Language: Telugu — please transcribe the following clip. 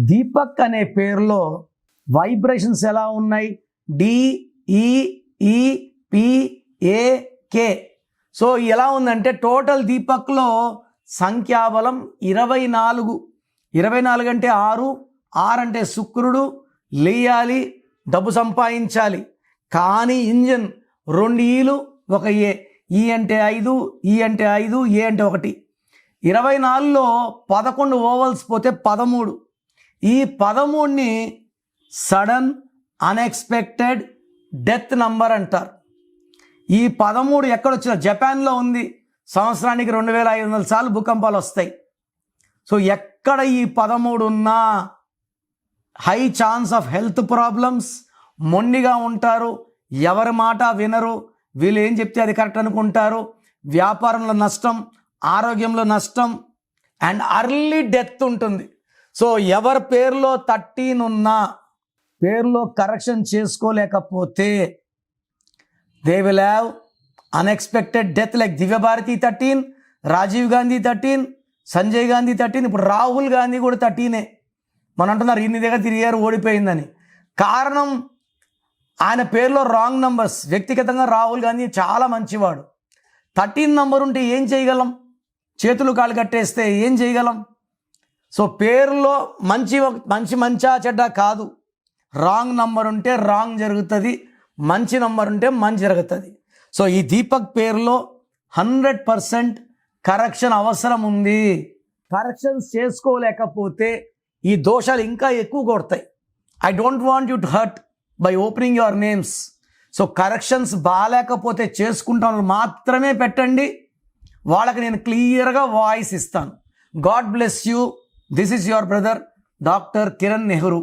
దీపక్ అనే పేరులో వైబ్రేషన్స్ ఎలా ఉన్నాయి? DEEPAK. సో ఎలా ఉందంటే టోటల్ దీపక్లో సంఖ్యాబలం 24. 24 అంటే 6 అంటే శుక్రుడు, లేయాలి, డబ్బు సంపాదించాలి. కానీ ఇంజన్ 2 ఈలు 1 ఏ. ఈ అంటే 5, ఈ అంటే 5, ఏ అంటే 1. 24లో 11 ఓవల్స్ పోతే 13. ఈ 13ని సడన్ అన్ఎక్స్పెక్టెడ్ డెత్ నంబర్ అంటారు. ఈ 13 ఎక్కడొచ్చిన జపాన్లో ఉంది. సంవత్సరానికి 2500 సార్లు భూకంపాలు వస్తాయి. సో ఎక్కడ ఈ 13 ఉన్నా high chance of health problems, మొండిగా ఉంటారు, ఎవరి మాట వినరు, వీళ్ళు ఏం చెప్తే అది కరెక్ట్ అనుకుంటారు, వ్యాపారంలో నష్టం, ఆరోగ్యంలో నష్టం అండ్ అర్లీ డెత్ ఉంటుంది. సో ఎవరి పేరులో 13 ఉన్నా పేరులో కరెక్షన్ చేసుకోలేకపోతే they will have unexpected death. Like Divya Bharti 13, Rajiv Gandhi 13, Sanjay Gandhi 13, ఇప్పుడు రాహుల్ గాంధీ కూడా 13. మనం అంటున్నారు ఇన్ని దగ్గర తిరిగారు ఓడిపోయిందని. కారణం ఆయన పేరులో రాంగ్ నంబర్స్. వ్యక్తిగతంగా రాహుల్ గాంధీ చాలా మంచివాడు. 13 నంబర్ ఉంటే ఏం చేయగలం? చేతులు కాళ్ళు కట్టేస్తే ఏం చేయగలం? సో పేరులో మంచా చెడ్డ కాదు. రాంగ్ నంబర్ ఉంటే రాంగ్ జరుగుతుంది, మంచి నంబర్ ఉంటే మంచి జరుగుతుంది. సో ఈ దీపక్ పేరులో 100% కరెక్షన్ అవసరం ఉంది. కరెక్షన్స్ చేసుకోలేకపోతే ఈ దోషాలు ఇంకా ఎక్కువ కొడతాయి. I don't want you to hurt by opening your names. So corrections బాగాలేకపోతే చేసుకుంటాను మాత్రమే పెట్టండి. వాళ్ళకి నేను క్లియర్గా వాయిస్ ఇస్తాను. God bless you. This is your brother doctor Kiran Nehru.